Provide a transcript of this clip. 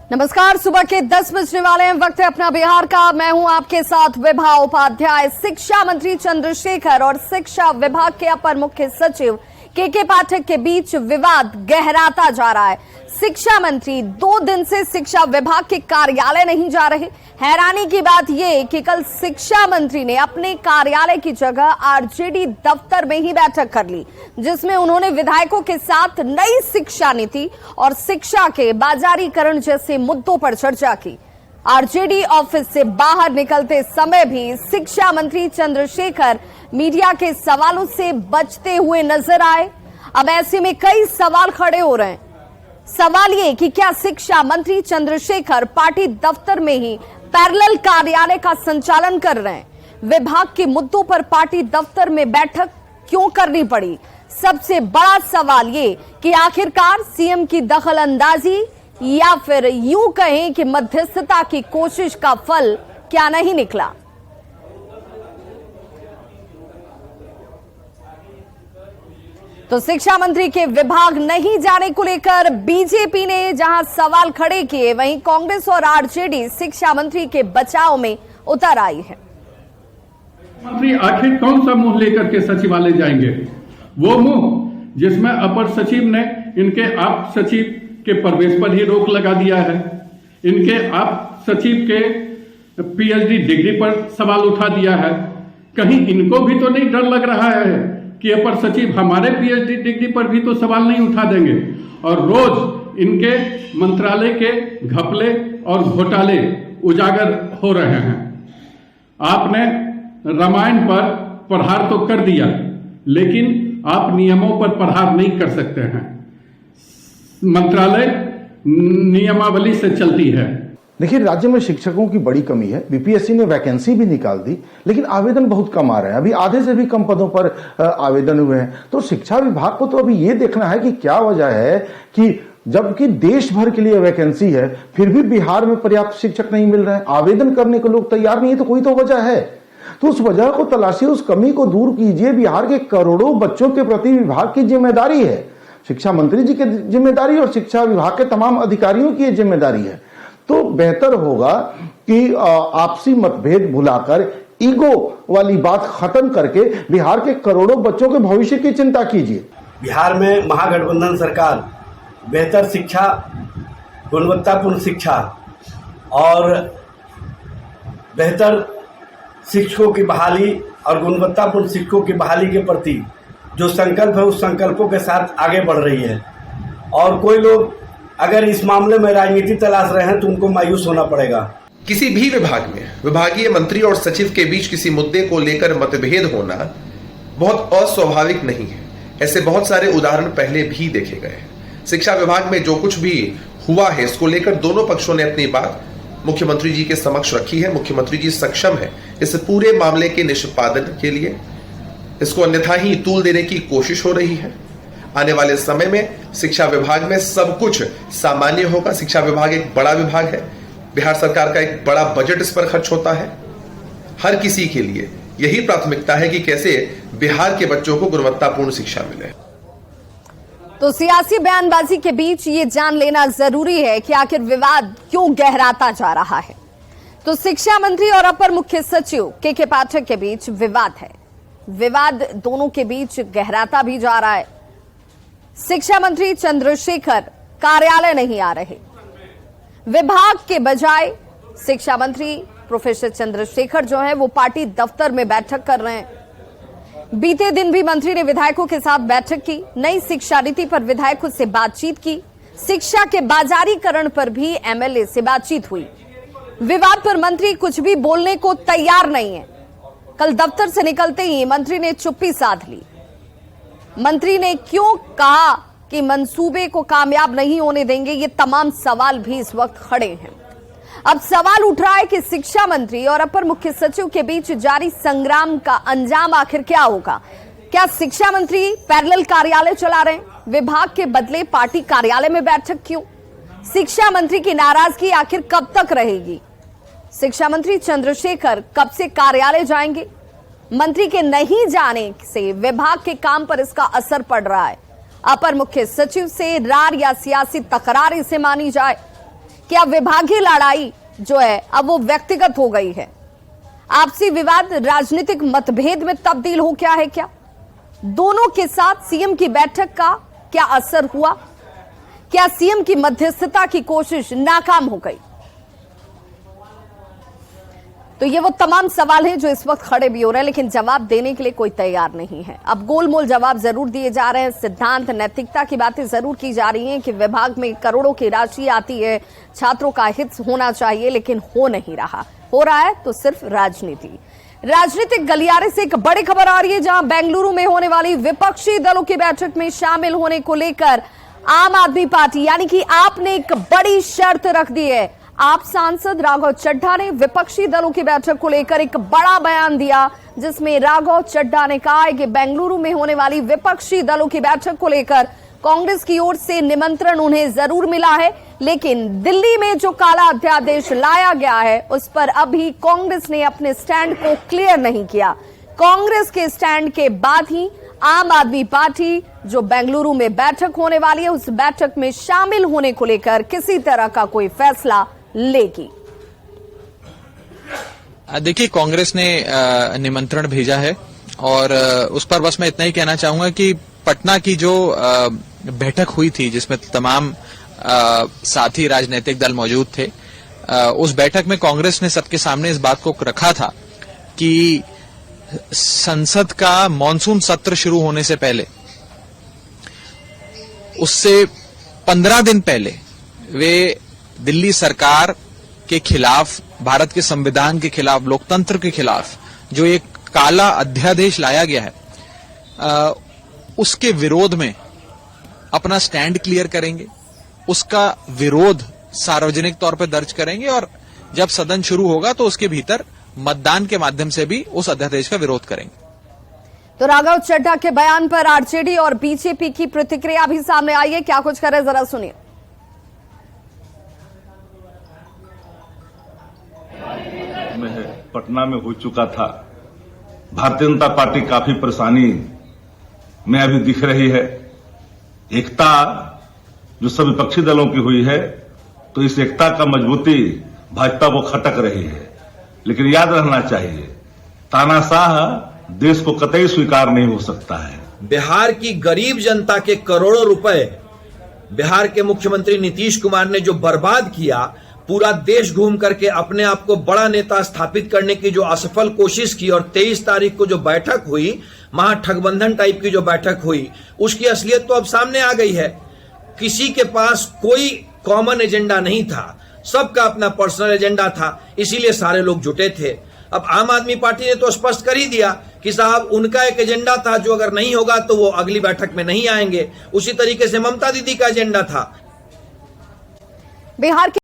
नमस्कार, सुबह के 10 बजने वाले हैं। वक्त है अपना बिहार का। मैं हूं आपके साथ विभा उपाध्याय। शिक्षा मंत्री चंद्रशेखर और शिक्षा विभाग के अपर मुख्य सचिव के पाठक के बीच विवाद गहराता जा रहा है। शिक्षा मंत्री 2 दिन से शिक्षा विभाग के कार्यालय नहीं जा रहे। हैरानी की बात यह कि कल शिक्षा मंत्री ने अपने कार्यालय की जगह आरजेडी दफ्तर में ही बैठक कर ली, जिसमें उन्होंने विधायकों के साथ नई शिक्षा नीति और शिक्षा के बाजारीकरण जैसे मुद्दों पर चर्चा की। आरजेडी ऑफिस से बाहर निकलते समय भी शिक्षा मंत्री चंद्रशेखर मीडिया के सवालों से बचते हुए नजर आए। अब ऐसे में कई सवाल खड़े हो रहे हैं। सवाल ये कि क्या शिक्षा मंत्री चंद्रशेखर पार्टी दफ्तर में ही पैरेलल कार्यालय का संचालन कर रहे हैं? विभाग के मुद्दों पर पार्टी दफ्तर में बैठक क्यों करनी पड़ी? सबसे बड़ा सवाल ये कि आखिरकार सीएम की दखल अंदाजी या फिर यूं कहें कि मध्यस्थता की कोशिश का फल क्या नहीं निकला? तो शिक्षा मंत्री के विभाग नहीं जाने को लेकर बीजेपी ने जहां सवाल खड़े किए, वहीं कांग्रेस और आरजेडी शिक्षा मंत्री के बचाव में उतर आई है। मंत्री आखिर कौन सा मुंह लेकर के सचिवालय जाएंगे? वो मुंह जिसमें अपर सचिव ने इनके आप सचिव के प्रवेश पर ही रोक लगा दिया है, इनके आप सचिव के पीएचडी डिग्री पर सवाल उठा दिया है। कहीं इनको भी तो नहीं डर लग रहा है कि अपर सचिव हमारे पीएचडी डिग्री पर भी तो सवाल नहीं उठा देंगे? और रोज इनके मंत्रालय के घपले और घोटाले उजागर हो रहे हैं। आपने रामायण पर प्रहार तो कर दिया, लेकिन आप नियमों पर प्रहार नहीं कर सकते हैं। मंत्रालय नियमावली से चलती है। देखिए, राज्य में शिक्षकों की बड़ी कमी है। बीपीएससी ने वैकेंसी भी निकाल दी, लेकिन आवेदन बहुत कम आ रहे हैं। अभी आधे से भी कम पदों पर आवेदन हुए हैं। तो शिक्षा विभाग को तो अभी ये देखना है कि क्या वजह है कि जबकि देश भर के लिए वैकेंसी है, फिर भी बिहार में पर्याप्त शिक्षक नहीं मिल रहे हैं, आवेदन करने को लोग तैयार नहीं है। तो कोई तो वजह है। तो उस वजह को तलाशिए, उस कमी को दूर कीजिए। बिहार के करोड़ों बच्चों के प्रति विभाग की जिम्मेदारी है, शिक्षा मंत्री जी की जिम्मेदारी और शिक्षा विभाग के तमाम अधिकारियों की जिम्मेदारी है। तो बेहतर होगा कि आपसी मतभेद भुलाकर ईगो वाली बात खत्म करके बिहार के करोड़ों बच्चों के भविष्य की चिंता कीजिए। बिहार में महागठबंधन सरकार बेहतर शिक्षा, गुणवत्तापूर्ण शिक्षा और बेहतर शिक्षकों की बहाली और गुणवत्तापूर्ण शिक्षकों की बहाली के प्रति जो संकल्प है, उस संकल्पों के साथ आगे बढ़ रही है। और कोई लोग अगर इस मामले में राजनीति तलाश रहे हैं तो उनको मायूस होना पड़ेगा। किसी भी विभाग में विभागीय मंत्री और सचिव के बीच किसी मुद्दे को लेकर मतभेद होना बहुत अस्वाभाविक नहीं है। ऐसे बहुत सारे उदाहरण पहले भी देखे गए हैं। शिक्षा विभाग में जो कुछ भी हुआ है, इसको लेकर दोनों पक्षों ने अपनी बात मुख्यमंत्री जी के समक्ष रखी है। मुख्यमंत्री जी सक्षम है इस पूरे मामले के निष्पादन के लिए। इसको अन्यथा ही तूल देने की कोशिश हो रही है। आने वाले समय में शिक्षा विभाग में सब कुछ सामान्य होगा। शिक्षा विभाग एक बड़ा विभाग है। बिहार सरकार का एक बड़ा बजट इस पर खर्च होता है। हर किसी के लिए यही प्राथमिकता है कि कैसे बिहार के बच्चों को गुणवत्तापूर्ण शिक्षा मिले। तो सियासी बयानबाजी के बीच ये जान लेना जरूरी है कि आखिर विवाद क्यों गहराता जा रहा है। तो शिक्षा मंत्री और अपर मुख्य सचिव के पाठक के बीच विवाद है। विवाद दोनों के बीच गहराता भी जा रहा है। शिक्षा मंत्री चंद्रशेखर कार्यालय नहीं आ रहे। विभाग के बजाय शिक्षा मंत्री प्रोफेसर चंद्रशेखर जो है वो पार्टी दफ्तर में बैठक कर रहे हैं। बीते दिन भी मंत्री ने विधायकों के साथ बैठक की। नई शिक्षा नीति पर विधायकों से बातचीत की। शिक्षा के बाजारीकरण पर भी एमएलए से बातचीत हुई। विवाद पर मंत्री कुछ भी बोलने को तैयार नहीं है। कल दफ्तर से निकलते ही मंत्री ने चुप्पी साध ली। मंत्री ने क्यों कहा कि मंसूबे को कामयाब नहीं होने देंगे, ये तमाम सवाल भी इस वक्त खड़े हैं। अब सवाल उठ रहा है कि शिक्षा मंत्री और अपर मुख्य सचिव के बीच जारी संग्राम का अंजाम आखिर क्या होगा? क्या शिक्षा मंत्री पैरेलल कार्यालय चला रहे हैं? विभाग के बदले पार्टी कार्यालय में बैठक क्यों? शिक्षा मंत्री की नाराजगी आखिर कब तक रहेगी? शिक्षा मंत्री चंद्रशेखर कब से कार्यालय जाएंगे? मंत्री के नहीं जाने से विभाग के काम पर इसका असर पड़ रहा है। अपर मुख्य सचिव से रार या सियासी तकरार इसे मानी जाए, क्या विभागीय लड़ाई जो है अब वो व्यक्तिगत हो गई है? आपसी विवाद राजनीतिक मतभेद में तब्दील हो गया है क्या? दोनों के साथ सीएम की बैठक का क्या असर हुआ? क्या सीएम की मध्यस्थता की कोशिश नाकाम हो गई? तो ये वो तमाम सवाल हैं जो इस वक्त खड़े भी हो रहे हैं, लेकिन जवाब देने के लिए कोई तैयार नहीं है। अब गोलमोल जवाब जरूर दिए जा रहे हैं, सिद्धांत नैतिकता की बातें जरूर की जा रही हैं कि विभाग में करोड़ों की राशि आती है, छात्रों का हित होना चाहिए, लेकिन हो नहीं रहा। हो रहा है तो सिर्फ राजनीति। राजनीतिक गलियारे से एक बड़ी खबर आ रही है, जहां बेंगलुरु में होने वाली विपक्षी दलों की बैठक में शामिल होने को लेकर आम आदमी पार्टी यानी कि आप ने एक बड़ी शर्त रख दी है। आप सांसद राघव चड्ढा ने विपक्षी दलों की बैठक को लेकर एक बड़ा बयान दिया, जिसमें राघव चड्ढा ने कहा है कि बेंगलुरु में होने वाली विपक्षी दलों की बैठक को लेकर कांग्रेस की ओर से निमंत्रण उन्हें जरूर मिला है, लेकिन दिल्ली में जो काला अध्यादेश लाया गया है उस पर अभी कांग्रेस ने अपने स्टैंड को क्लियर नहीं किया। कांग्रेस के स्टैंड के बाद ही आम आदमी पार्टी जो बेंगलुरु में बैठक होने वाली है उस बैठक में शामिल होने को लेकर किसी तरह का कोई फैसला लेगी। देखिए, कांग्रेस ने निमंत्रण भेजा है और उस पर बस मैं इतना ही कहना चाहूंगा कि पटना की जो बैठक हुई थी जिसमें तमाम साथी राजनीतिक दल मौजूद थे, उस बैठक में कांग्रेस ने सबके सामने इस बात को रखा था कि संसद का मॉनसून सत्र शुरू होने से पहले, उससे 15 दिन पहले वे दिल्ली सरकार के खिलाफ, भारत के संविधान के खिलाफ, लोकतंत्र के खिलाफ जो एक काला अध्यादेश लाया गया है उसके विरोध में अपना स्टैंड क्लियर करेंगे, उसका विरोध सार्वजनिक तौर पर दर्ज करेंगे और जब सदन शुरू होगा तो उसके भीतर मतदान के माध्यम से भी उस अध्यादेश का विरोध करेंगे। तो राघव चड्ढा के बयान पर आरजेडी और बीजेपी की प्रतिक्रिया भी सामने आई है, क्या कुछ करे जरा सुनिए। पटना में हो चुका था। भारतीय जनता पार्टी काफी परेशानी में अभी दिख रही है। एकता जो सब विपक्षी दलों की हुई है, तो इस एकता का मजबूती भाजपा को खटक रही है। लेकिन याद रखना चाहिए, तानाशाह देश को कतई स्वीकार नहीं हो सकता है। बिहार की गरीब जनता के करोड़ों रुपए बिहार के मुख्यमंत्री नीतीश कुमार ने जो बर्बाद किया, पूरा देश घूम करके अपने आप को बड़ा नेता स्थापित करने की जो असफल कोशिश की और 23 तारीख को जो बैठक हुई, महाठगबंधन टाइप की जो बैठक हुई, उसकी असलियत तो अब सामने आ गई है। किसी के पास कोई कॉमन एजेंडा नहीं था, सबका अपना पर्सनल एजेंडा था, इसीलिए सारे लोग जुटे थे। अब आम आदमी पार्टी ने तो स्पष्ट कर ही दिया कि साहब उनका एक एजेंडा था, जो अगर नहीं होगा तो वो अगली बैठक में नहीं आएंगे। उसी तरीके से ममता दीदी का एजेंडा था। बिहार